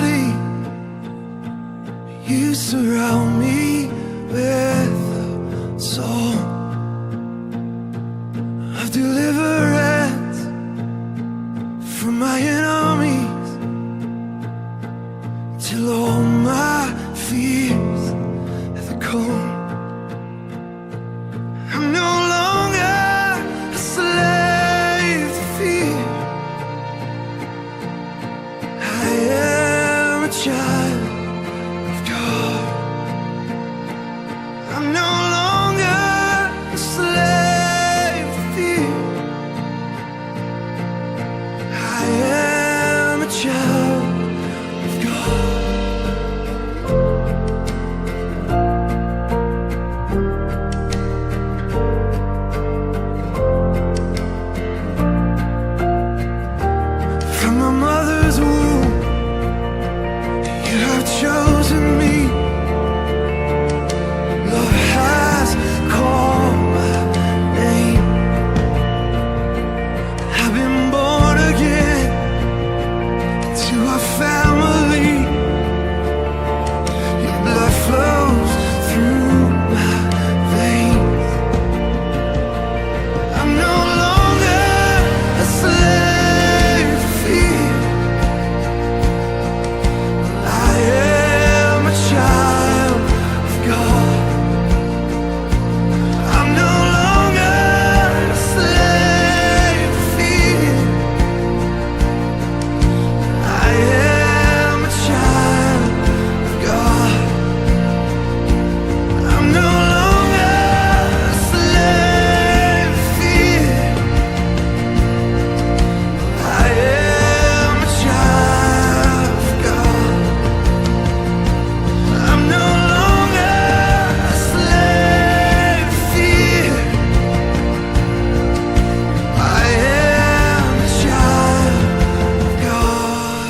melody. You surround me with a song of deliverance from my enemies, till all my fears have gone. I'm no longer a slave to fear. I am a child of God. I'm no longer a slave to fear. I am a child of God. From my mother's womb, you have chosen me. Love has called my name. I've been born again into a family. Your blood flows through my veins. I'm no longer a slave to fear. I am a child of God. I'm no longer a slave to fear. I am a child of God. I'm no longer a slave to fear. I am a child of God. I'm no longer a slave to fear. I am a child of God.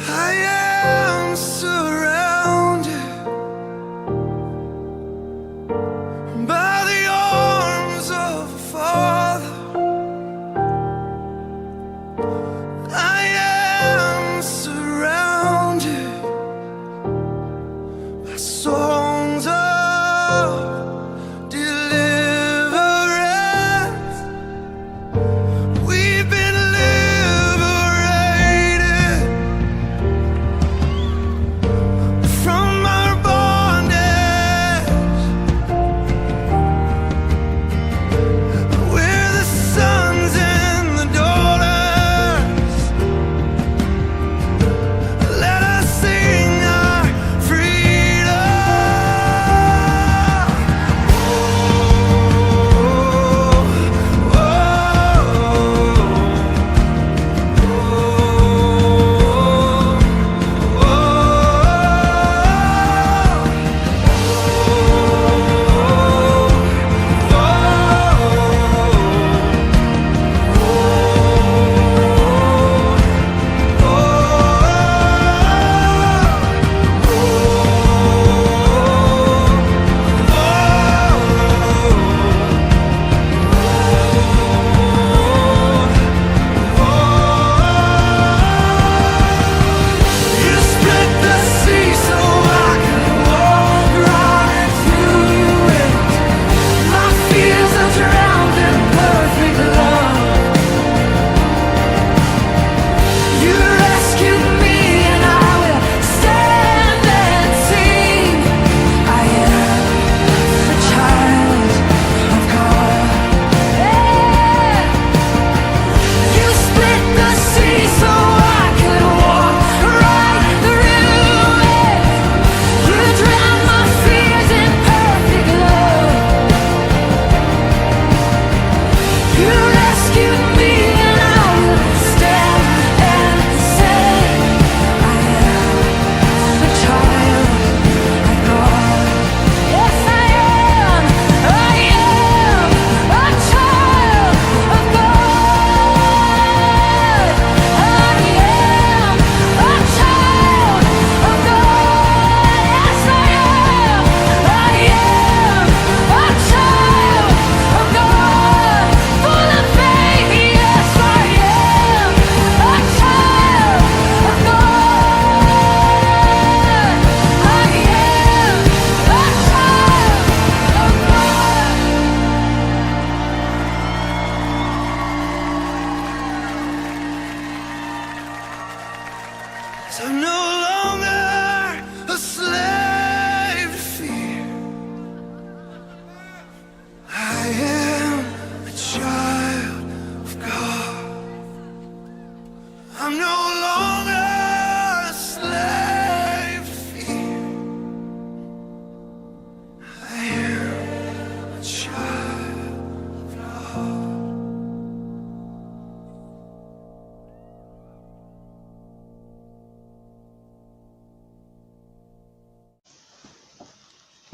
I am surrounded by the arms of a Father. I am surrounded by songs of deliverance. We've been liberated from our bondage. We're the sons and the daughters. Let us sing our freedom.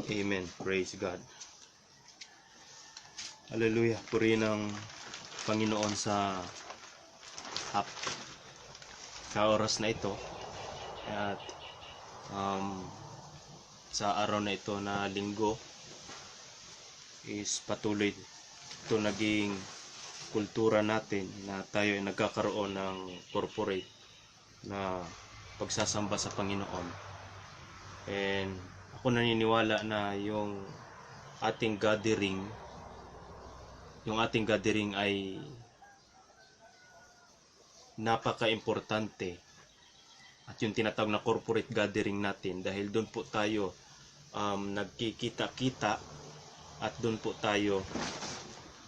Amen. Praise God. Hallelujah. Purihin ang Panginoon sa oras na ito. At sa araw na ito na linggo is patuloy ito naging kultura natin na tayo ay nagkakaroon ng corporate na pagsasamba sa Panginoon. And ako naniniwala na yung ating gathering ay napaka-importante, at yung tinatawag na corporate gathering natin, dahil doon po tayo nagkikita-kita at doon po tayo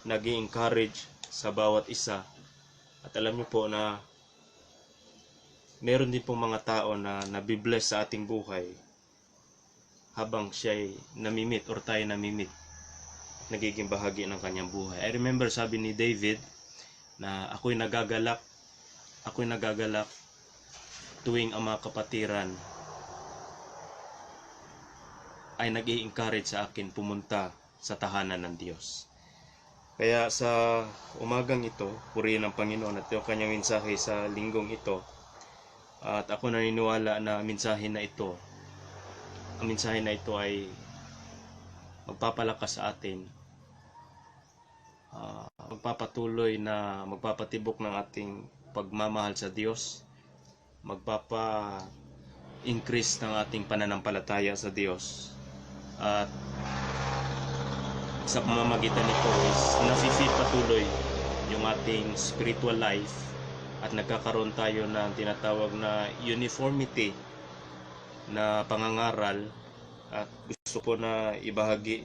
nag-i-encourage sa bawat isa. At alam niyo po na meron din pong mga tao na nabibless sa ating buhay habang siya'y namimit or tayo namimit, nagiging bahagi ng kanyang buhay. I remember sabi ni David na ako'y nagagalak tuwing ang mga kapatiran ay nag-i-encourage sa akin pumunta sa tahanan ng Diyos. Kaya sa umagang ito, purihin ang Panginoon at yung kanyang mensahe sa linggong ito. At ako naniniwala na ang mensahe na ito ay magpapalakas sa atin, magpapatuloy na magpapatibok ng ating pagmamahal sa Diyos, magpapa-increase ng ating pananampalataya sa Diyos. At sa pamamagitan nito is nafi-feed patuloy yung ating spiritual life at nagkakaroon tayo ng tinatawag na uniformity na pangangaral. At gusto ko na ibahagi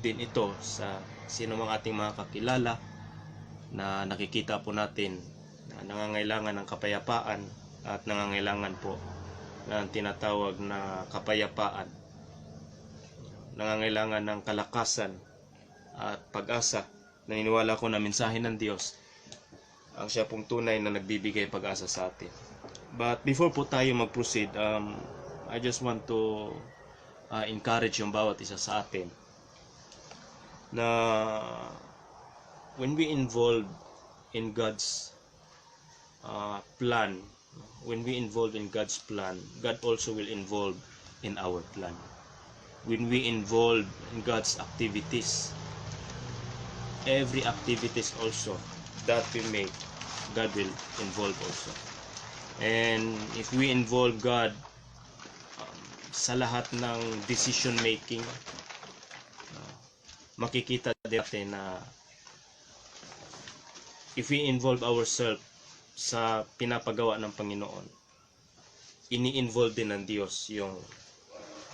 din ito sa sino mang ating mga kakilala na nakikita po natin na nangangailangan ng kapayapaan at nangangailangan po ng tinatawag na kapayapaan, nangangailangan ng kalakasan at pag-asa. Naniniwala ko na mensahe ng Diyos ang siya pong tunay na nagbibigay pag-asa sa atin. But before po tayo mag-proceed, I just want to encourage yung bawat isa sa atin na when we involve in God's plan, God also will involve in our plan. When we involve in God's activities, every activities also that we make, God will involve also. And if we involve God sa lahat ng decision making, makikita natin na if we involve ourselves sa pinapagawa ng Panginoon, ini-involve din ng Diyos yung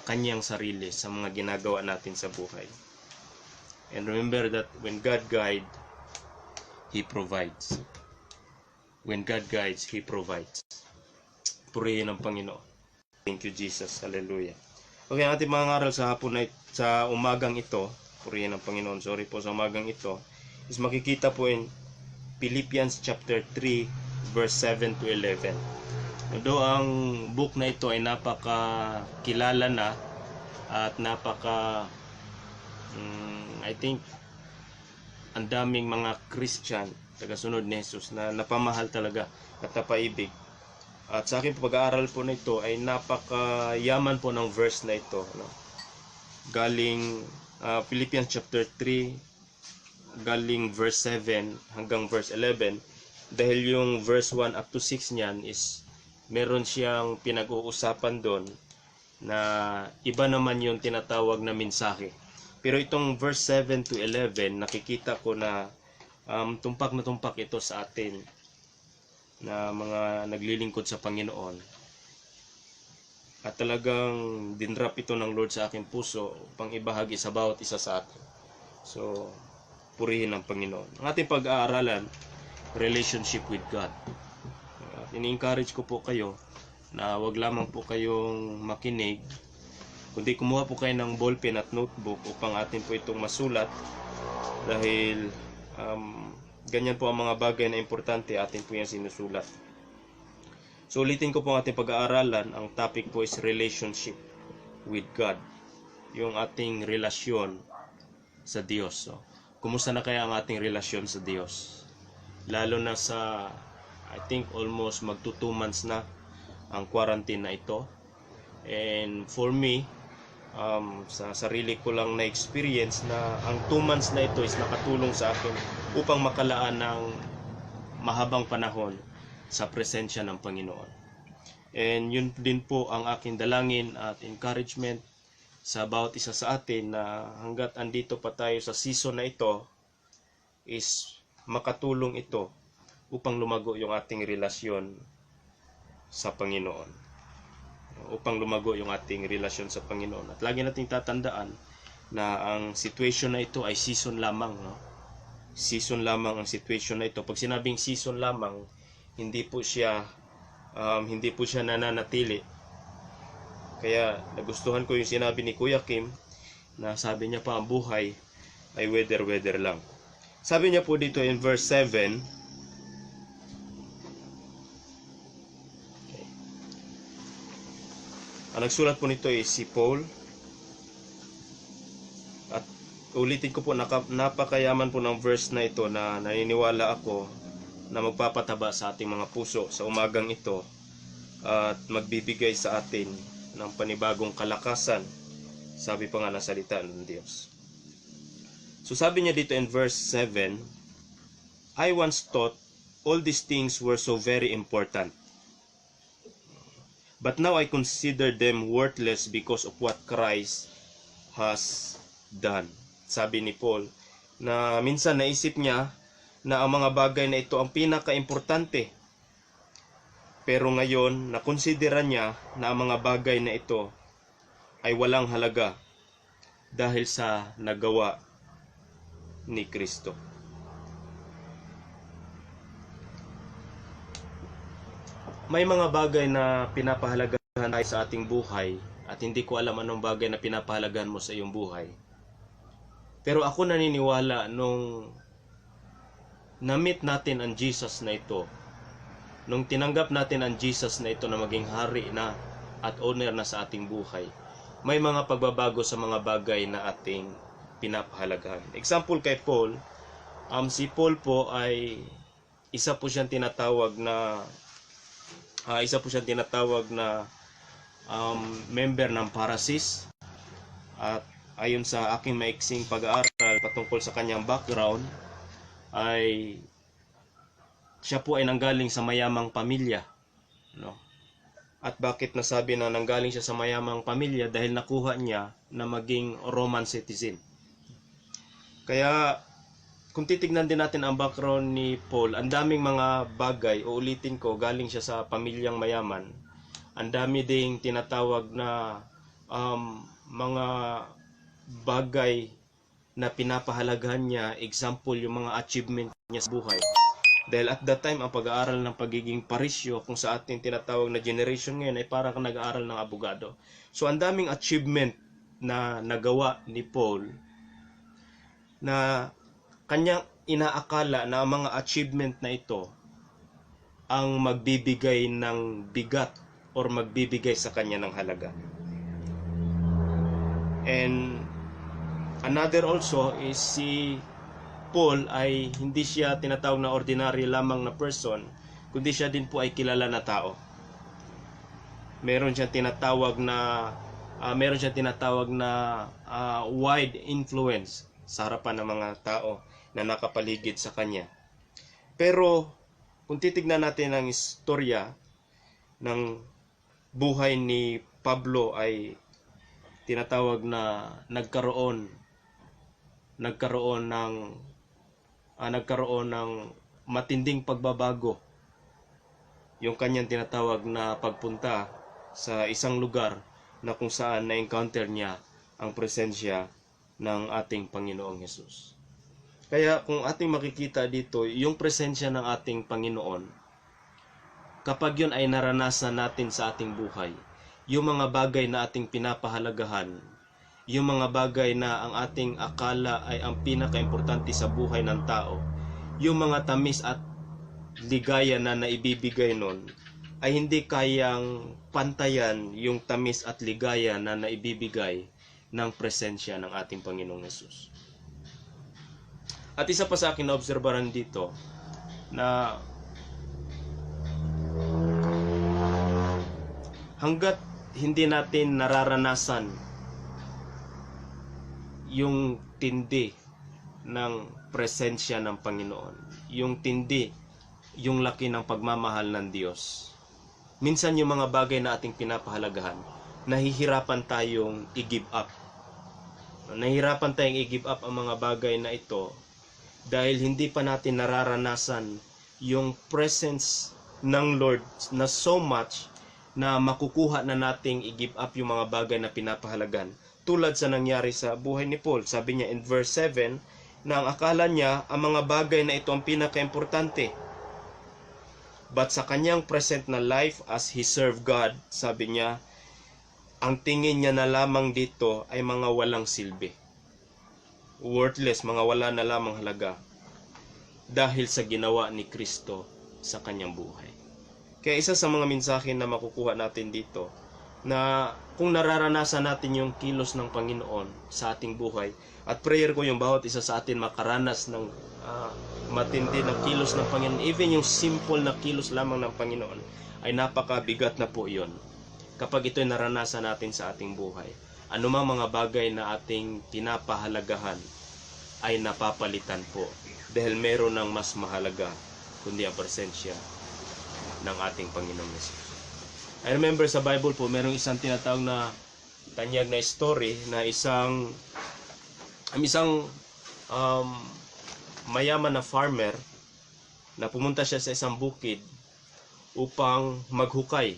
kanyang sarili sa mga ginagawa natin sa buhay. And remember that when God guides, He provides. When God guides, He provides. Purihin ang Panginoon. Thank you, Jesus. Hallelujah. Okay, ang ating mga ngaral sa hapon na sa umagang ito, purihin ang Panginoon, sorry po, sa umagang ito, is makikita po in Philippians chapter 3, verse 7 to 11. Although ang book na ito ay napakakilala na at I think ang daming mga Christian tagasunod ni Jesus na napamahal talaga at napaibig. At sa aking pag-aaral po na ito ay napakayaman po ng verse na ito, no? Galing Philippians chapter 3, galing verse 7 hanggang verse 11. Dahil yung verse 1 up to 6 niyan is meron siyang pinag-uusapan doon na iba naman yung tinatawag na mensahe. Pero itong verse 7 to 11, nakikita ko na tumpak na tumpak ito sa atin na mga naglilingkod sa Panginoon. At talagang dinrap ito ng Lord sa aking puso upang ibahagi sa bawat isa sa atin. So, purihin ang Panginoon. Ang ating pag-aaralan, relationship with God. Ini-encourage ko po kayo na wag lamang po kayong makinig, kundi kumuha po kayo ng ballpen at notebook upang atin po itong masulat, dahil ganyan po ang mga bagay na importante atin po yung sinusulat. So ulitin ko po ang ating pag-aaralan. Ang topic po is relationship with God. yung ating relasyon sa Diyos. So, kumusta na kaya ang ating relasyon sa Diyos? Lalo na sa, I think almost magto 2 months na ang quarantine na ito. And for me, sa sarili ko lang na experience na ang 2 months na ito is nakatulong sa akin upang makalaan ng mahabang panahon sa presensya ng Panginoon. And yun din po ang aking dalangin at encouragement sa bawat isa sa atin, na hanggat andito pa tayo sa season na ito is makatulong ito upang lumago yung ating relasyon sa Panginoon. Upang lumago yung ating relasyon sa Panginoon. At lagi nating tatandaan na ang situation na ito ay season lamang, no? Season lamang ang situation na ito. Pag sinabing season lamang, hindi po siya nananatili. Kaya nagustuhan ko yung sinabi ni Kuya Kim, na sabi niya pa ang buhay ay weather lang. Sabi niya po dito in verse 7, ang nagsulat po nito ay si Paul. At ulitin ko po, napakayaman po ng verse na ito na naniniwala ako na magpapataba sa ating mga puso sa umagang ito at magbibigay sa atin ng panibagong kalakasan, sabi pa nga ng salita ng Diyos. So sabi niya dito in verse 7, I once thought all these things were so very important, but now I consider them worthless because of what Christ has done. Sabi ni Paul na minsan naisip niya na ang mga bagay na ito ang pinaka-importante. Pero ngayon, nakonsidera niya na ang mga bagay na ito ay walang halaga dahil sa nagawa ni Kristo. May mga bagay na pinapahalagahan tayo sa ating buhay at hindi ko alam anong bagay na pinapahalagahan mo sa iyong buhay. Pero ako naniniwala nung na-meet natin ang Jesus na ito, nung tinanggap natin ang Jesus na ito na maging hari na at owner na sa ating buhay, may mga pagbabago sa mga bagay na ating pinapahalagahan. Example kay Paul, si Paul po ay isa po siyang tinatawag na member ng Pharisees. At ayon sa aking maiksing pag-aaral patungkol sa kanyang background, ay siya po ay nanggaling sa mayamang pamilya, no? At bakit nasabi na nanggaling siya sa mayamang pamilya? Dahil nakuha niya na maging Roman citizen. Kaya kung titignan din natin ang background ni Paul, ang daming mga bagay, uulitin ko, galing siya sa pamilyang mayaman. Ang dami ding tinatawag na mga bagay na pinapahalagahan niya. Example, yung mga achievement niya sa buhay. Dahil at that time, ang pag-aaral ng pagiging parisyo, kung sa ating tinatawag na generation ngayon, ay parang nag-aaral ng abogado. So, ang daming achievement na nagawa ni Paul na kanyang inaakala na ang mga achievement na ito ang magbibigay ng bigat or magbibigay sa kanya ng halaga. And another also is si Paul ay hindi siya tinatawag na ordinary lamang na person, kundi siya din po ay kilala na tao. Meron siyang tinatawag na wide influence sa harapan ng mga tao na nakapaligid sa kanya. Pero kung titignan natin ang istorya ng buhay ni Pablo, ay tinatawag na nagkaroon ng matinding pagbabago yung kanyang tinatawag na pagpunta sa isang lugar na kung saan na-encounter niya ang presensya ng ating Panginoong Hesus. Kaya kung ating makikita dito, yung presensya ng ating Panginoon, kapag yun ay naranasan natin sa ating buhay, yung mga bagay na ating pinapahalagahan, yung mga bagay na ang ating akala ay ang pinaka-importante sa buhay ng tao, yung mga tamis at ligaya na naibibigay nun, ay hindi kayang pantayan yung tamis at ligaya na naibibigay ng presensya ng ating Panginoong Hesus. At isa pa sa akin na obserbaran dito na hanggat hindi natin nararanasan yung tindi ng presensya ng Panginoon, yung tindi, yung laki ng pagmamahal ng Diyos, minsan yung mga bagay na ating pinapahalagahan, nahihirapan tayong i-give up. Nahihirapan tayong i-give up ang mga bagay na ito dahil hindi pa natin nararanasan yung presence ng Lord na so much na makukuha na nating i-give up yung mga bagay na pinapahalagan. Tulad sa nangyari sa buhay ni Paul. Sabi niya in verse 7 na ang akala niya ang mga bagay na ito ang pinaka-importante. But sa kanyang present na life as he served God, sabi niya, ang tingin niya na lamang dito ay mga walang silbi. Worthless, mga wala na lamang halaga. Dahil sa ginawa ni Kristo sa kanyang buhay. Kaya isa sa mga mensahe na makukuha natin dito, na kung nararanasan natin yung kilos ng Panginoon sa ating buhay, at prayer ko yung bawat isa sa atin makaranas ng matindi na kilos ng Panginoon, even yung simple na kilos lamang ng Panginoon, ay napakabigat na po yun. Kapag ito'y naranasan natin sa ating buhay, anumang mga bagay na ating pinapahalagahan ay napapalitan po dahil meron ng mas mahalaga kundi ang presensya ng ating Panginoong Yesus. I remember sa Bible po, merong isang tinatawag na tanyag na story na isang mayaman na farmer na pumunta siya sa isang bukid upang maghukay.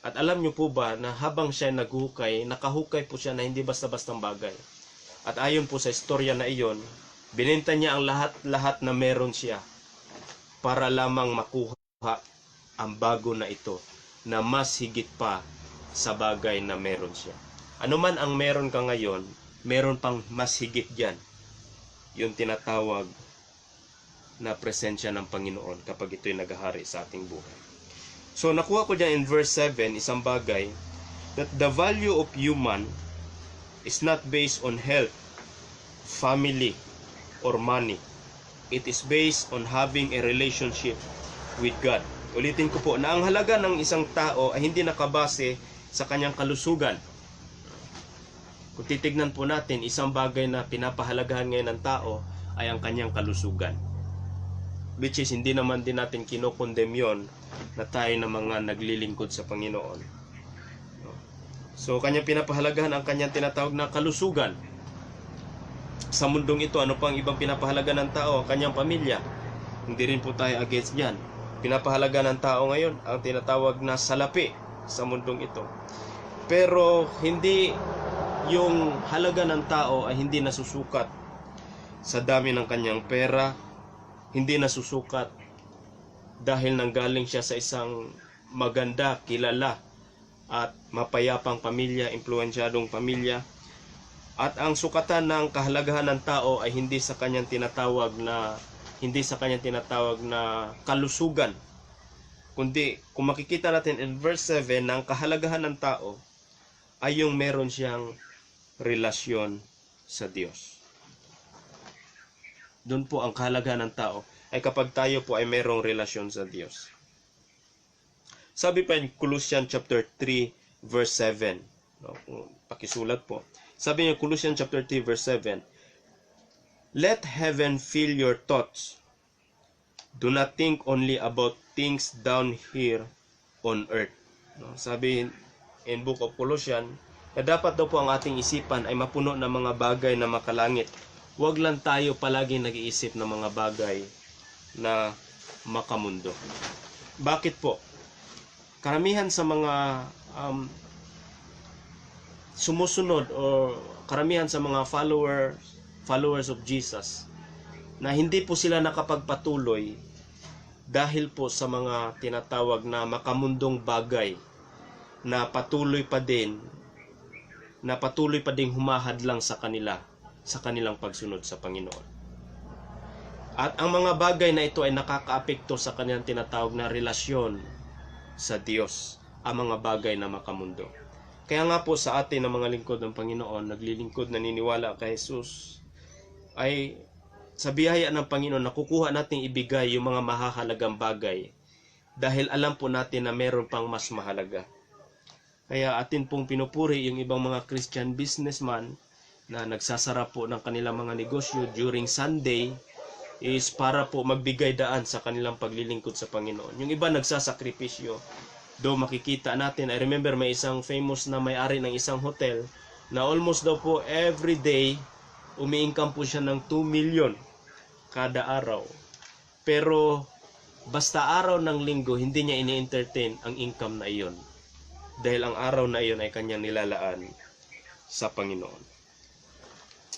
At alam niyo po ba na habang siya naghukay, nakahukay po siya na hindi basta-bastang bagay. At ayon po sa istorya na iyon, binenta niya ang lahat-lahat na meron siya para lamang makuha ang bago na ito na mas higit pa sa bagay na meron siya. Ano man ang meron ka ngayon, meron pang mas higit dyan. Yung tinatawag na presensya ng Panginoon kapag ito'y naghahari sa ating buhay. So nakuha ko dyan in verse 7 isang bagay that the value of human is not based on health, family, or money. It is based on having a relationship with God. Ulitin ko po na ang halaga ng isang tao ay hindi nakabase sa kanyang kalusugan. Kung titignan po natin, isang bagay na pinapahalagahan ngayon ng tao ay ang kanyang kalusugan. Which is, hindi naman din natin kinokondem yon na tayo na mga naglilingkod sa Panginoon. So, kanyang pinapahalagahan ang kanyang tinatawag na kalusugan. Sa mundong ito, ano pang ibang pinapahalaga ng tao? Ang kanyang pamilya. Hindi rin po tayo against yan. Pinapahalaga ng tao ngayon ang tinatawag na salapi sa mundong ito. Pero hindi yung halaga ng tao ay hindi nasusukat sa dami ng kanyang pera, hindi nasusukat dahil nanggaling siya sa isang maganda, kilala at mapayapang pamilya, impluensyadong pamilya. At ang sukatan ng kahalagahan ng tao ay hindi sa kanyang tinatawag na kalusugan. Kundi kung makikita natin in verse 7 na ang kahalagahan ng tao ay yung meron siyang relasyon sa Diyos. Doon po ang kahalagahan ng tao ay kapag tayo po ay merong relasyon sa Diyos. Sabi pa in Colossians chapter 3 verse 7. No, pakisulat po. Sabi niya Colossians chapter 3 verse 7. Let heaven fill your thoughts. Do not think only about things down here on earth. No, sabi in book of Colossians, na dapat daw po ang ating isipan ay mapuno ng mga bagay na makalangit. Huwag lang tayo palagi nag-iisip ng mga bagay na makamundo. Bakit po? Karamihan sa mga sumusunod o karamihan sa mga followers of Jesus na hindi po sila nakapagpatuloy dahil po sa mga tinatawag na makamundong bagay na patuloy pa ding humahadlang sa kanilang pagsunod sa Panginoon. At ang mga bagay na ito ay nakakaapekto sa kanilang tinatawag na relasyon sa Diyos, ang mga bagay na makamundo. Kaya nga po sa atin ng mga lingkod ng Panginoon, naglilingkod, naniniwala kay Jesus, ay sa biyaya ng Panginoon, nakukuha nating ibigay yung mga mahahalagang bagay dahil alam po natin na meron pang mas mahalaga. Kaya atin pong pinupuri yung ibang mga Christian businessman na nagsasara po ng kanilang mga negosyo during Sunday is para po magbigay daan sa kanilang paglilingkod sa Panginoon. Yung iba nagsasakripisyo. Do makikita natin, I remember may isang famous na may-ari ng isang hotel na almost daw po every day umiincome po siya ng 2 million kada araw. Pero basta araw ng linggo, hindi niya ini-entertain ang income na iyon. Dahil ang araw na iyon ay kanyang nilalaan sa Panginoon.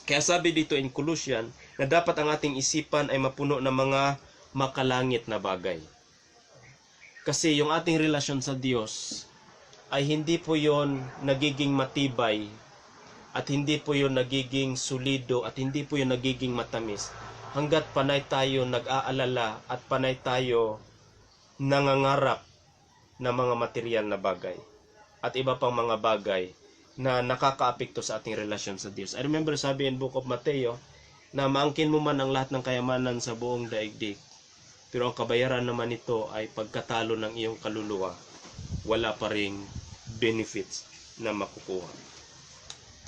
Kaya sabi dito in Colossians na dapat ang ating isipan ay mapuno ng mga makalangit na bagay. Kasi yung ating relasyon sa Diyos ay hindi po yon nagiging matibay at hindi po yon nagiging solido at hindi po yon nagiging matamis hanggat panay tayo nag-aalala at panay tayo nangangarap ng mga material na bagay at iba pang mga bagay na nakakaapekto sa ating relasyon sa Diyos. I remember sabi in Book of Mateo na maangkin mo man ang lahat ng kayamanan sa buong daigdig, pero ang kabayaran naman nito ay pagkatalo ng iyong kaluluwa, wala pa ring benefits na makukuha.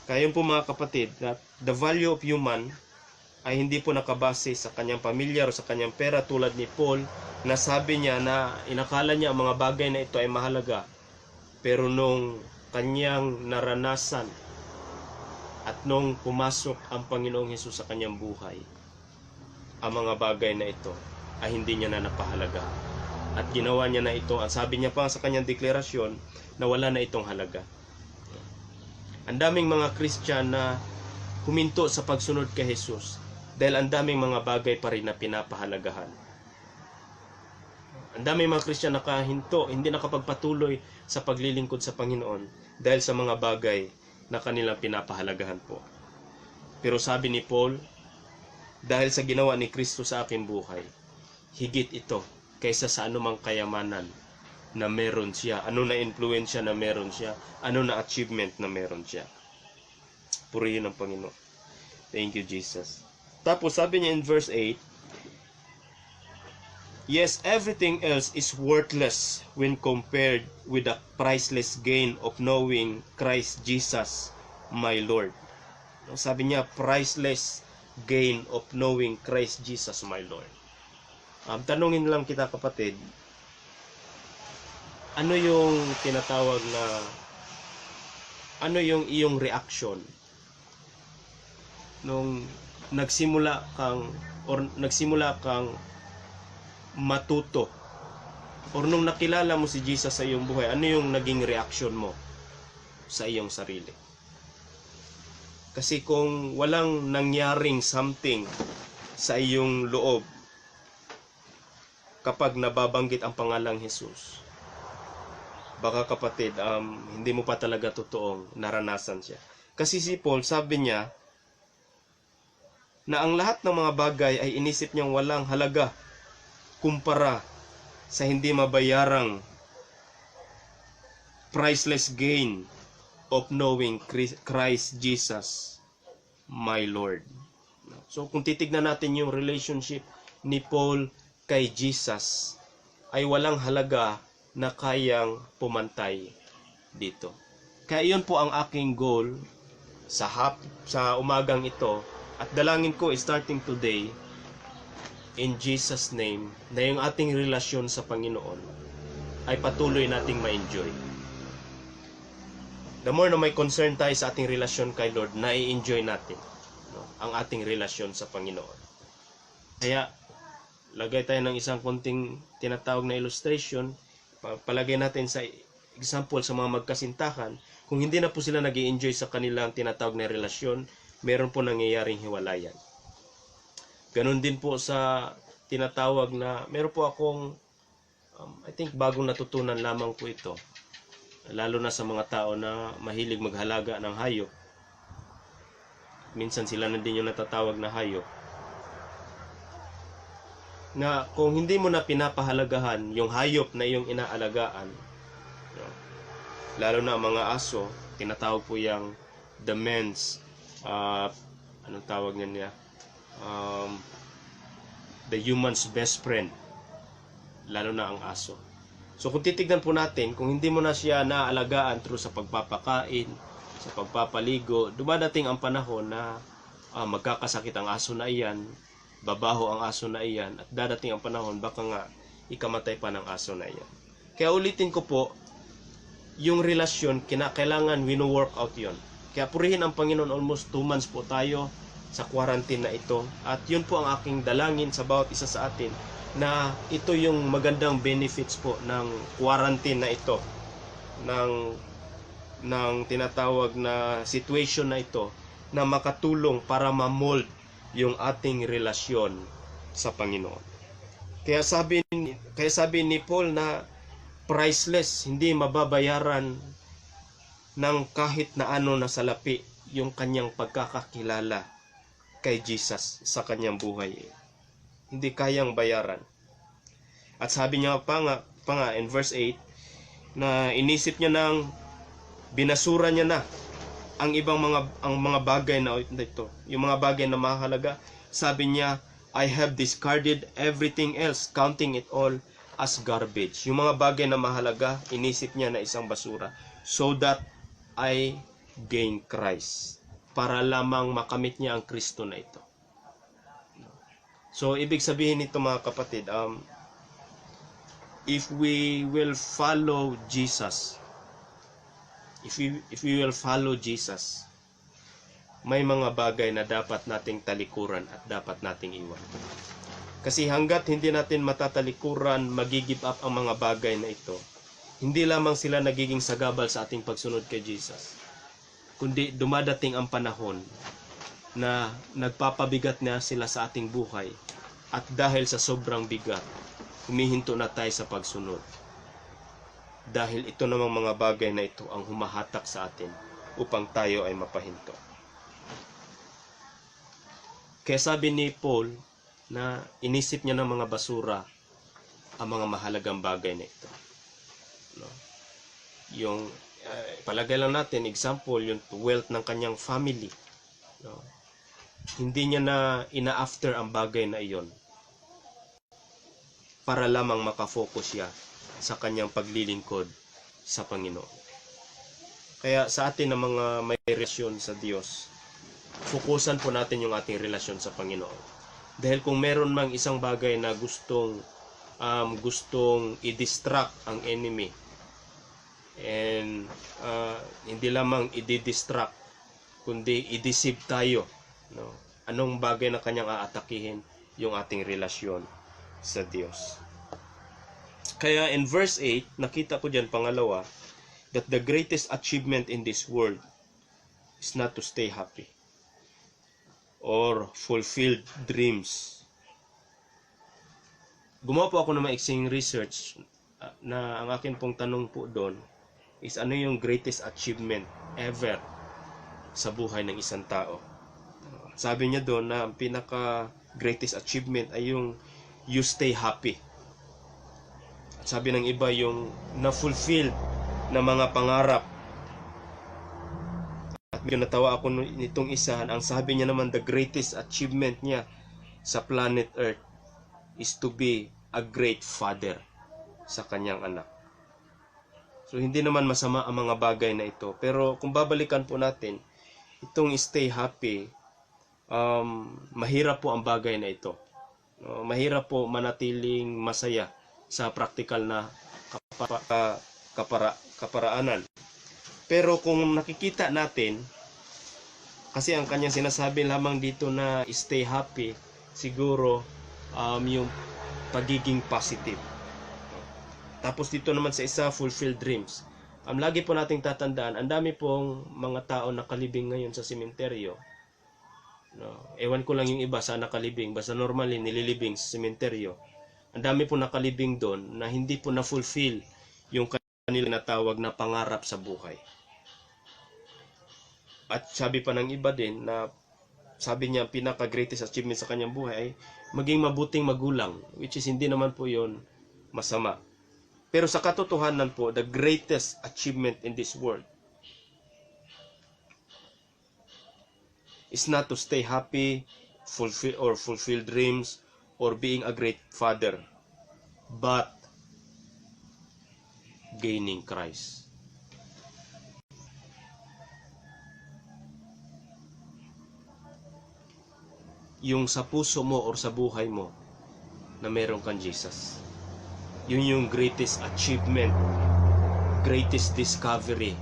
Kaya yun po mga kapatid, that the value of human ay hindi po nakabase sa kanyang pamilya o sa kanyang pera tulad ni Paul na sabi niya na inakala niya ang mga bagay na ito ay mahalaga. Pero nung kanyang naranasan at nung pumasok ang Panginoong Hesus sa kanyang buhay, ang mga bagay na ito ay hindi niya na napahalaga. At ginawa niya na ito, ang sabi niya pa sa kanyang deklarasyon, na wala na itong halaga. Ang daming mga Christian na huminto sa pagsunod kay Jesus dahil ang daming mga bagay pa rin na pinapahalagahan. Ang daming mga Christian na nakahinto, hindi nakapagpatuloy sa paglilingkod sa Panginoon dahil sa mga bagay na kanilang pinapahalagahan po. Pero sabi ni Paul, dahil sa ginawa ni Kristo sa aking buhay, higit ito kaysa sa anumang kayamanan na meron siya, ano na influensya na meron siya, ano na achievement na meron siya. Purihin ang Panginoon. Thank you, Jesus. Tapos sabi niya in verse 8, yes, everything else is worthless when compared with the priceless gain of knowing Christ Jesus, my Lord. Sabi niya, priceless gain of knowing Christ Jesus, my Lord. Tanungin lang kita kapatid, ano yung tinatawag na, ano yung iyong reaction nung nagsimula kang matuto or nung nakilala mo si Jesus sa iyong buhay, ano yung naging reaction mo sa iyong sarili? Kasi kung walang nangyaring something sa iyong loob kapag nababanggit ang pangalang Jesus, baka kapatid, hindi mo pa talaga totoong naranasan siya. Kasi si Paul, sabi niya na ang lahat ng mga bagay ay inisip niyang walang halaga kumpara sa hindi mabayarang priceless gain of knowing Christ Jesus, my Lord. So kung titignan natin yung relationship ni Paul kay Jesus, ay walang halaga na kayang pumantay dito. Kaya yun po ang aking goal sa umagang ito, at dalangin ko starting today in Jesus name na yung ating relasyon sa Panginoon ay patuloy nating ma-enjoy. The more na may concern tayo sa ating relasyon kay Lord, na-enjoy natin ang ating relasyon sa Panginoon. Kaya lagay tayo ng isang konting tinatawag na illustration, palagay natin sa example sa mga magkasintahan. Kung hindi na po sila nag-i-enjoy sa kanilang tinatawag na relasyon, meron po nangyayaring hiwalayan. Ganon din po sa tinatawag na, meron po akong, I think bagong natutunan lamang po ito. Lalo na sa mga tao na mahilig maghalaga ng hayop. Minsan sila na din yung natatawag na hayop. Na kung hindi mo na pinapahalagahan yung hayop na iyong inaalagaan, lalo na ang mga aso, tinatawag po yung the men's anong tawag niya, the human's best friend, lalo na ang aso. So kung titignan po natin, kung hindi mo na siya naaalagaan through sa pagpapakain, sa pagpapaligo, dumadating ang panahon na magkakasakit ang aso na iyan, babaho ang aso na iyan, at dadating ang panahon baka nga ikamatay pa ng aso na iyan. Kaya ulitin ko po, yung relasyon, kailangan wino-work out yon. Kaya purihin ang Panginoon, almost 2 months po tayo sa quarantine na ito. At yun po ang aking dalangin sa bawat isa sa atin, na ito yung magandang benefits po ng quarantine na ito, ng tinatawag na situation na ito, na makatulong para ma-mold yung ating relasyon sa Panginoon. Kaya sabi ni Paul na priceless, hindi mababayaran ng kahit na ano na salapi yung kanyang pagkakakilala kay Jesus sa kanyang buhay. Hindi kayang bayaran. At sabi niya pa nga in verse 8 na inisip niya nang binasura niya na ang mga bagay na ito, yung mga bagay na mahalaga. Sabi niya, I have discarded everything else, counting it all as garbage. Yung mga bagay na mahalaga, inisip niya na isang basura, so that I gain Christ, para lamang makamit niya ang Kristo na ito. So ibig sabihin nito mga kapatid, if we will follow Jesus, if we will follow Jesus, may mga bagay na dapat nating talikuran at dapat nating iwan. Kasi hanggat hindi natin matatalikuran, mag-give up ang mga bagay na ito, hindi lamang sila nagiging sagabal sa ating pagsunod kay Jesus, kundi dumadating ang panahon na nagpapabigat na sila sa ating buhay, at dahil sa sobrang bigat, humihinto na tayo sa pagsunod. Dahil ito namang mga bagay na ito ang humahatak sa atin upang tayo ay mapahinto. Kaya sabi ni Paul na inisip niya ng mga basura ang mga mahalagang bagay na ito. No? Yung palagay lang natin, example, yung wealth ng kanyang family. No? Hindi niya na ina-after ang bagay na iyon para lamang makafocus siya sa kanyang paglilingkod sa Panginoon. Kaya sa atin na mga may relasyon sa Diyos, fokusan po natin yung ating relasyon sa Panginoon. Dahil kung meron mang isang bagay na gustong i-distract ang enemy, and hindi lamang i-distract, kundi i-deceive tayo, no? Anong bagay na kanyang aatakihin? Yung ating relasyon sa Diyos. Kaya in verse 8, nakita ko dyan pangalawa, that the greatest achievement in this world is not to stay happy or fulfilled dreams. Gumawa po ako ng maiksing research na ang akin pong tanong po doon is ano yung greatest achievement ever sa buhay ng isang tao. Sabi niya doon na ang pinaka greatest achievement ay yung you stay happy. At sabi ng iba yung na-fulfilled na mga pangarap. At medyo natawa ako nitong isa. Ang sabi niya naman, the greatest achievement niya sa planet Earth is to be a great father sa kanyang anak. So hindi naman masama ang mga bagay na ito. Pero kung babalikan po natin, itong stay happy, mahirap po ang bagay na ito. Mahirap po manatiling masaya sa praktikal na kaparaanan. Pero kung nakikita natin, kasi ang kanyang sinasabi lamang dito na stay happy, siguro yung pagiging positive. Tapos dito naman sa isa, fulfill dreams. Lagi po nating tatandaan, ang dami pong mga tao nakalibing ngayon sa sementeryo. No, ewan ko lang yung iba sa nakalibing, basta normally nililibing sa sementeryo. Ang dami po nakalibing doon na hindi po na-fulfill yung kanilang natawag na pangarap sa buhay. At sabi pa ng iba din na sabi niya pinaka-greatest achievement sa kanyang buhay ay maging mabuting magulang, which is hindi naman po yon masama. Pero sa katotohanan po, the greatest achievement in this world is not to stay happy, fulfill dreams, or being a great father, but gaining Christ. Yung sa puso mo or sa buhay mo na meron kang Jesus. Yun yung greatest achievement, greatest discovery,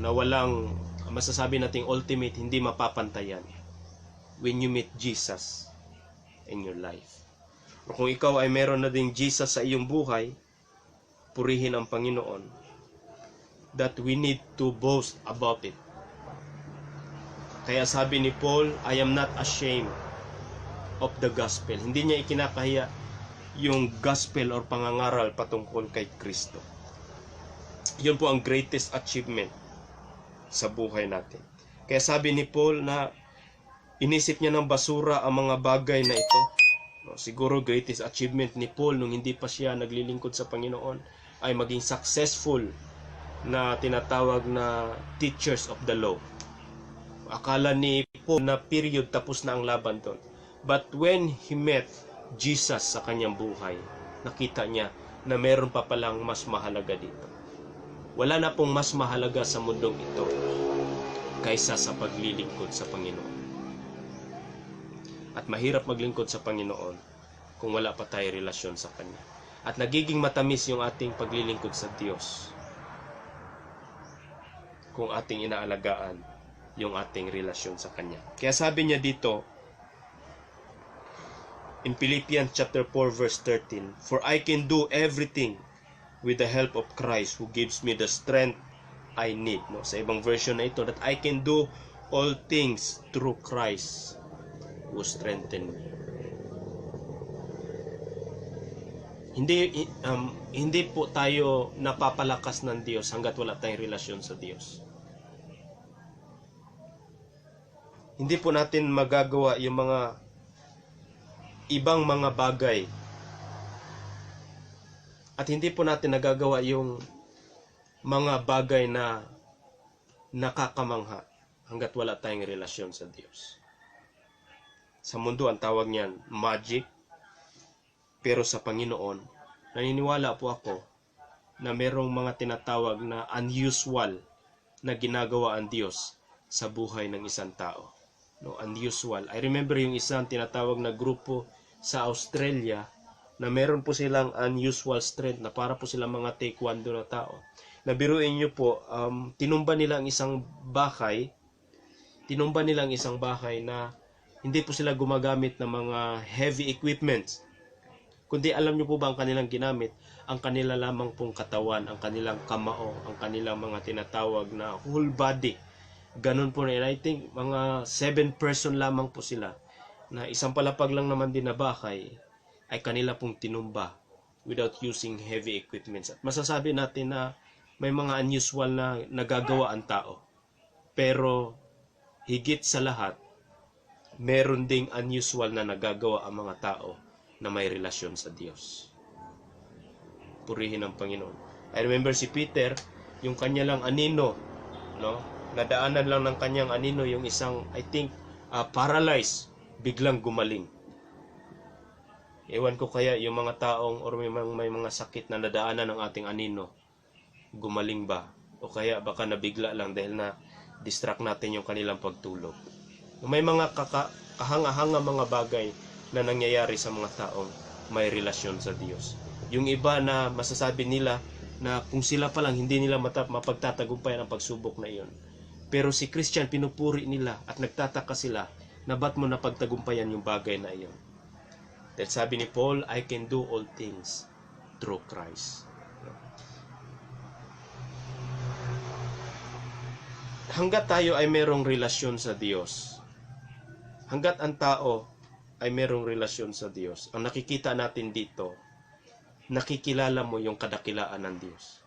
na walang masasabi nating ultimate, hindi mapapantayan when you meet Jesus in your life. O kung ikaw ay meron na ding Jesus sa iyong buhay, purihin ang Panginoon, that we need to boast about it. Kaya sabi ni Paul, I am not ashamed of the gospel. Hindi niya ikinakahiya yung gospel or pangangaral patungkol kay Kristo. Yun po ang greatest achievement sa buhay natin. Kaya sabi ni Paul na inisip niya ng basura ang mga bagay na ito. Siguro greatest achievement ni Paul nung hindi pa siya naglilingkod sa Panginoon ay maging successful na tinatawag na teachers of the law. Akala ni Paul na period tapos na ang laban doon. But when he met Jesus sa kanyang buhay, nakita niya na meron pa palang mas mahalaga dito. Wala na pong mas mahalaga sa mundong ito kaysa sa paglilingkod sa Panginoon. At mahirap maglingkod sa Panginoon kung wala pa tayo relasyon sa Kanya. At nagiging matamis yung ating paglilingkod sa Diyos kung ating inaalagaan yung ating relasyon sa Kanya. Kaya sabi niya dito, in Philippians chapter 4 verse 13, for I can do everything with the help of Christ who gives me the strength I need. No? Sa ibang version na ito, that I can do all things through Christ who strengthen me. Hindi po tayo napapalakas ng Diyos hanggat wala tayong relasyon sa Diyos. Hindi po natin magagawa yung mga ibang mga bagay. At hindi po natin nagagawa yung mga bagay na nakakamangha hanggat wala tayong relasyon sa Diyos. Sa mundo, ang tawag niyan magic. Pero sa Panginoon, naniniwala po ako na merong mga tinatawag na unusual na ginagawa ang Diyos sa buhay ng isang tao. No, unusual. I remember yung isang tinatawag na grupo sa Australia na meron po silang unusual strength na para po silang mga taekwondo na tao. Nabiruin nyo po, tinumba nila ang isang bahay na hindi po sila gumagamit ng mga heavy equipments. Kundi alam nyo po ba ang kanilang ginamit? Ang kanila lamang pong katawan, ang kanilang kamao, ang kanilang mga tinatawag na whole body. Ganun po na. I think mga 7 person lamang po sila na isang palapag lang naman din na bahay ay kanila pong tinumba without using heavy equipments. At masasabi natin na may mga unusual na nagagawa ang tao. Pero higit sa lahat, meron ding unusual na nagagawa ang mga tao na may relasyon sa Diyos. Purihin ang Panginoon. I remember si Peter, yung kanya lang anino, no? Nadaanan lang ng kanyang anino yung isang, I think, paralyzed, biglang gumaling. Ewan ko kaya yung mga taong or may mga sakit na nadaanan ng ating anino, gumaling ba? O kaya baka nabigla lang dahil na distract natin yung kanilang pagtulog. May mga kahanga-hanga mga bagay na nangyayari sa mga taong may relasyon sa Diyos. Yung iba na masasabi nila na kung sila pa lang hindi nila mapagtatagumpayan ang pagsubok na iyon. Pero si Christian, pinupuri nila at nagtataka sila na ba't mo napagtagumpayan yung bagay na iyon. Dahil sabi ni Paul, I can do all things through Christ. Hanggat tayo ay merong relasyon sa Diyos, hanggat ang tao ay merong relasyon sa Diyos, ang nakikita natin dito, nakikilala mo yung kadakilaan ng Diyos.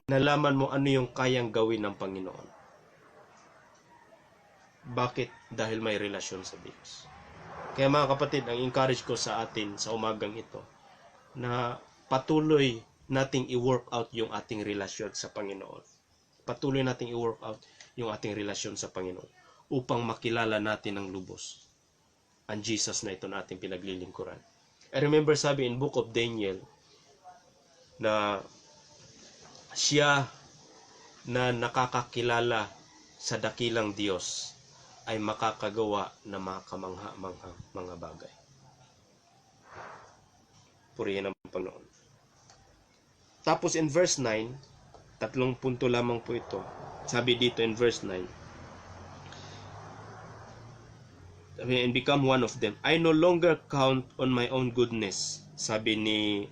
Nalaman mo ano yung kayang gawin ng Panginoon. Bakit? Dahil may relasyon sa Diyos. Kaya mga kapatid, ang encourage ko sa atin sa umagang ito, na patuloy nating i-work out yung ating relasyon sa Panginoon. Patuloy nating i-work out yung ating relasyon sa Panginoon. upang makilala natin ang lubos ang Jesus na ito nating pinaglilingkuran. I remember sabi in Book of Daniel na siya na nakakakilala sa dakilang Diyos ay makakagawa ng mga kamangha-manghang mga bagay. Purihin ang Panginoon. Tapos in verse 9, 3 punto lamang po ito. Sabi dito in verse 9, and become one of them. I no longer count on my own goodness. Sabi ni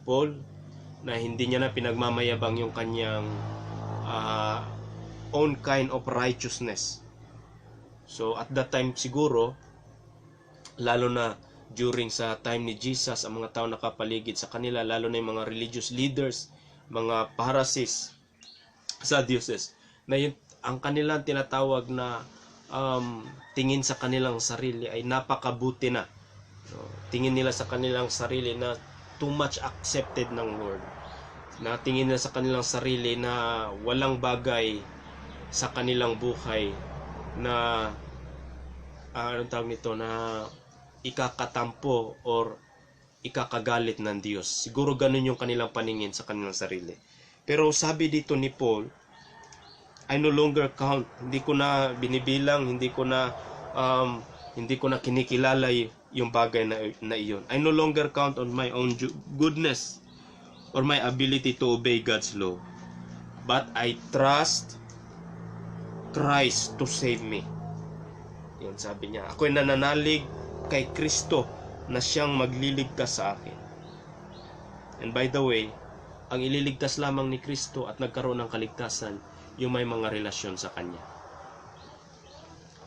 Paul na hindi niya na pinagmamayabang yung kanyang own kind of righteousness. So at that time siguro, lalo na during sa time ni Jesus, ang mga tao nakapaligid sa kanila, lalo na yung mga religious leaders, mga Pharisees, Sadducees, na yun, ang kanilang tinatawag na tingin sa kanilang sarili ay napakabuti na. Tingin nila sa kanilang sarili na too much accepted ng Lord. Na tingin nila sa kanilang sarili na walang bagay sa kanilang buhay na anong tawag nito, na ikakatampo or ikakagalit ng Diyos. Siguro ganun yung kanilang paningin sa kanilang sarili. Pero sabi dito ni Paul, I no longer count, hindi ko na binibilang, hindi ko na kinikilala yung bagay na iyon. I no longer count on my own goodness or my ability to obey God's law, but I trust Christ to save me. Yan sabi niya. Ako'y nananalig kay Kristo na siyang magliligtas sa akin. And by the way, ang ililigtas lamang ni Kristo at nagkaroon ng kaligtasan yung may mga relasyon sa Kanya.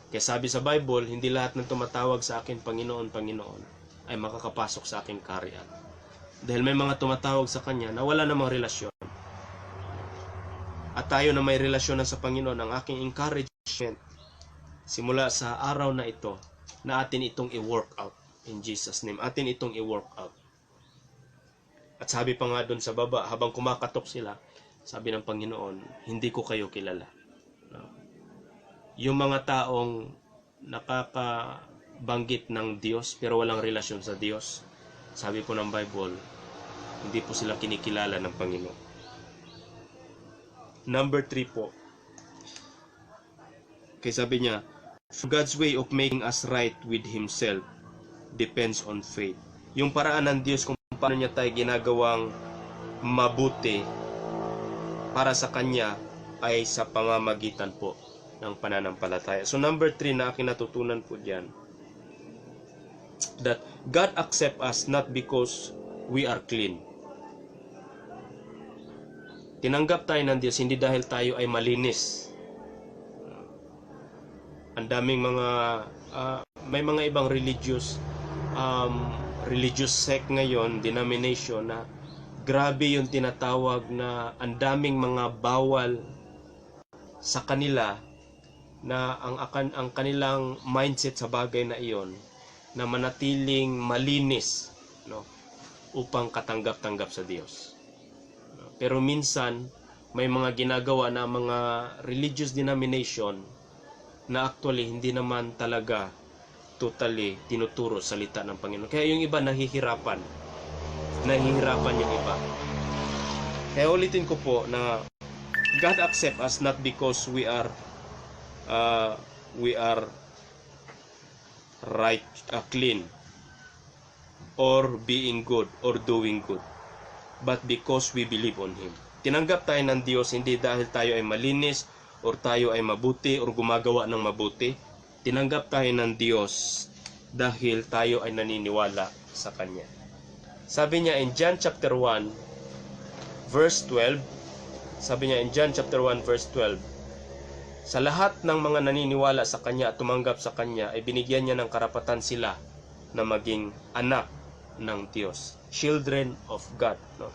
Kaya sabi sa Bible, hindi lahat ng tumatawag sa akin Panginoon, Panginoon ay makakapasok sa aking kaharian. Dahil may mga tumatawag sa Kanya na wala namang relasyon. At tayo na may relasyon na sa Panginoon, ang aking encouragement simula sa araw na ito, na atin itong i-work out in Jesus' name. Atin itong i-work out. At sabi pa nga doon sa baba, habang kumakatok sila, sabi ng Panginoon, hindi ko kayo kilala. Yung mga taong nakakabanggit ng Diyos pero walang relasyon sa Diyos, sabi po ng Bible, hindi po sila kinikilala ng Panginoon. Number 3 po. Kaya sabi niya, God's way of making us right with Himself depends on faith. Yung paraan ng Diyos kung paano niya tayo ginagawang mabuti para sa Kanya ay sa pamamagitan po ng pananampalataya. So number 3 na aking natutunan po diyan, that God accept us not because we are clean. Tinanggap tayo ng Diyos hindi dahil tayo ay malinis. Ang daming mga may mga ibang religious sect ngayon, denomination, na grabe yung tinatawag na ang daming mga bawal sa kanila, na ang kanilang mindset sa bagay na iyon na manatiling malinis, no, upang katanggap-tanggap sa Diyos. Pero minsan may mga ginagawa na mga religious denomination na actually hindi naman talaga totally tinuturo salita ng Panginoon. Kaya yung iba nahihirapan yung iba. Kaya ulitin ko po na God accept us not because we are right, clean, or being good, or doing good, but because we believe on Him. Tinanggap tayo ng Diyos hindi dahil tayo ay malinis, or tayo ay mabuti, or gumagawa ng mabuti. Tinanggap tayo ng Diyos dahil tayo ay naniniwala sa Kanya. Sabi niya in John chapter 1, verse 12, sabi niya in John chapter 1, verse 12, sa lahat ng mga naniniwala sa Kanya at tumanggap sa Kanya, ay binigyan niya ng karapatan sila na maging anak ng Diyos. Children of God. No?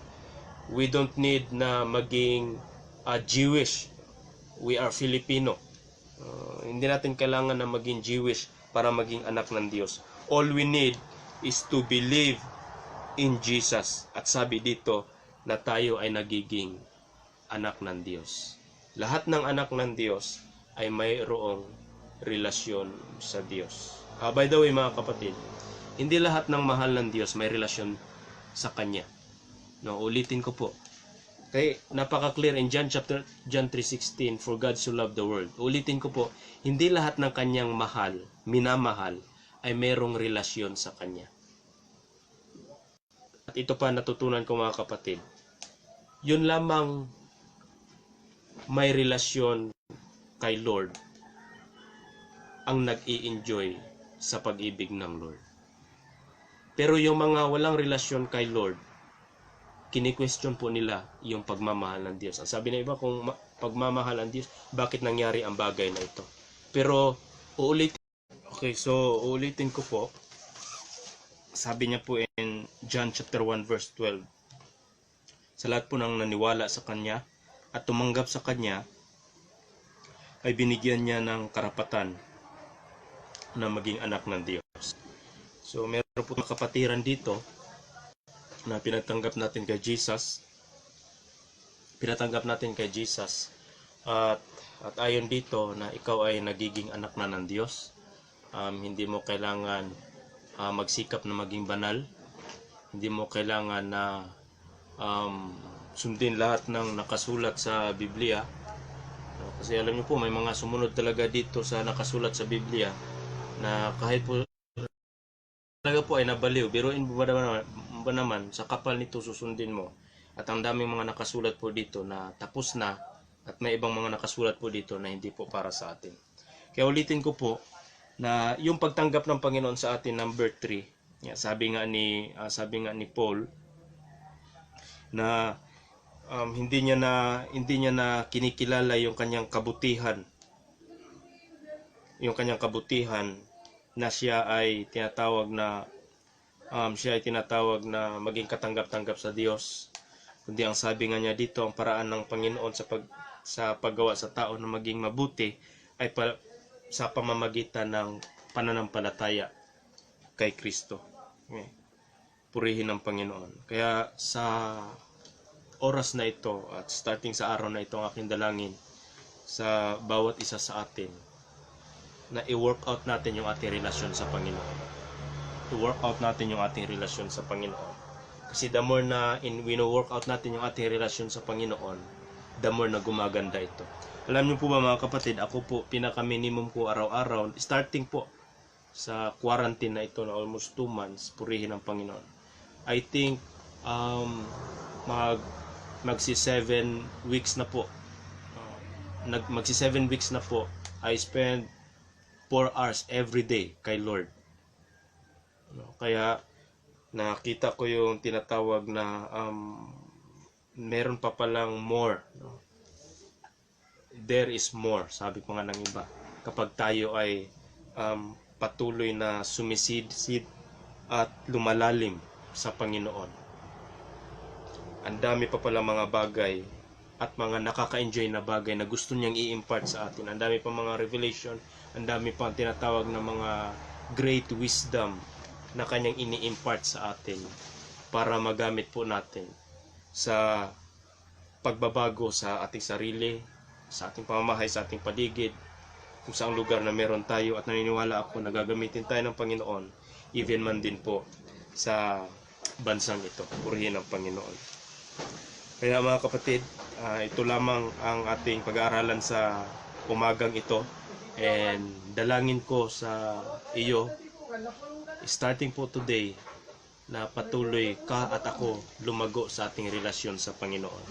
We don't need na maging Jewish. We are Filipino. Hindi natin kailangan na maging Jewish para maging anak ng Diyos. All we need is to believe in Jesus. At sabi dito na tayo ay nagiging anak ng Diyos. Lahat ng anak ng Diyos ay mayroong relasyon sa Diyos. By the way mga kapatid, hindi lahat ng mahal ng Diyos may relasyon sa Kanya. No, ulitin ko po. Kaya napaka-clear in John 3:16, for God so loved the world. Ulitin ko po, hindi lahat ng Kanyang minamahal, ay mayroong relasyon sa Kanya. At ito pa natutunan ko mga kapatid, yun lamang may relasyon kay Lord ang nag-i-enjoy sa pag-ibig ng Lord. Pero yung mga walang relasyon kay Lord, kini-question po nila yung pagmamahal ng Diyos. Ang sabi na iba, kung pagmamahal ng Diyos, bakit nangyari ang bagay na ito? Pero uulitin ko po. Sabi niya po in John chapter 1 verse 12, sa lahat po ng naniwala sa Kanya at tumanggap sa Kanya, ay binigyan niya ng karapatan na maging anak ng Diyos. So meron po mga kapatiran dito na pinatanggap natin kay Jesus. At ayon dito na ikaw ay nagiging anak na ng Diyos. Hindi mo kailangan magsikap na maging banal. Hindi mo kailangan na sundin lahat ng nakasulat sa Biblia. Kasi alam niyo po, may mga sumunod talaga dito sa nakasulat sa Biblia na kahit po talaga po ay nabaliw. Biruin mo ba naman, sa kapal nito susundin mo. At ang daming mga nakasulat po dito na tapos na, at may ibang mga nakasulat po dito na hindi po para sa atin. Kaya ulitin ko po na yung pagtanggap ng Panginoon sa atin, number 3. Sabi nga ni Paul na hindi niya na kinikilala yung kanyang kabutihan. Yung kanyang kabutihan na siya ay tinatawag na maging katanggap-tanggap sa Diyos. Kundi ang sabi nga niya dito, ang paraan ng Panginoon sa paggawa sa tao na maging mabuti ay sa pamamagitan ng pananampalataya kay Kristo. Purihin ng Panginoon. Kaya sa oras na ito at starting sa araw na ito, ang aking dalangin sa bawat isa sa atin na i-work out natin yung ating relasyon sa Panginoon. I-work out natin yung ating relasyon sa Panginoon. Kasi the more na wino-work out natin yung ating relasyon sa Panginoon, the more na gumaganda ito. Alam niyo po ba mga kapatid, ako po pinaka-minimum ko araw-araw, starting po sa quarantine na ito na almost 2 months, purihin ang Panginoon. I think magsi 7 weeks na po. Magsi 7 weeks na po. I spend 4 hours every day kay Lord. Kaya nakita ko yung tinatawag na meron pa palang more. There is more, sabi ko nga ng iba. Kapag tayo ay patuloy na sumisid at lumalalim sa Panginoon. Ang dami pa pala mga bagay at mga nakaka-enjoy na bagay na gusto niyang i-impart sa atin. Ang dami pa mga revelation, ang dami pa tinatawag na mga great wisdom na kanyang ini-impart sa atin para magamit po natin sa pagbabago sa ating sarili, sa ating pamamahay, sa ating paligid, kung saang lugar na meron tayo, at naniniwala ako na gagamitin tayo ng Panginoon, even man din po sa bansang ito. Purihin ang Panginoon. Kaya mga kapatid, ito lamang ang ating pag-aaralan sa umagang ito, and dalangin ko sa iyo, starting po today, na patuloy ka at ako lumago sa ating relasyon sa Panginoon.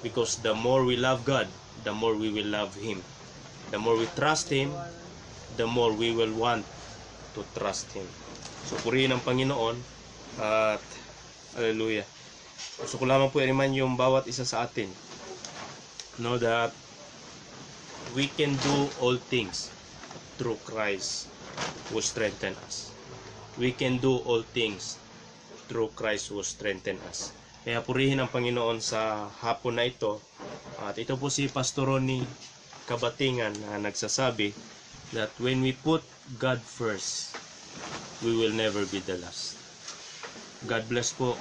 Because the more we love God, the more we will love Him. The more we trust Him, the more we will want to trust Him. So purihin ang Panginoon at hallelujah. Gusto ko lamang po i-remind yung bawat isa sa atin, know that we can do all things through Christ who strengthens us. We can do all things through Christ who strengthens us. Kaya purihin ang Panginoon sa hapon na ito. At ito po si Pastor Ronnie Kabatingan na nagsasabi that when we put God first, we will never be the last. God bless po.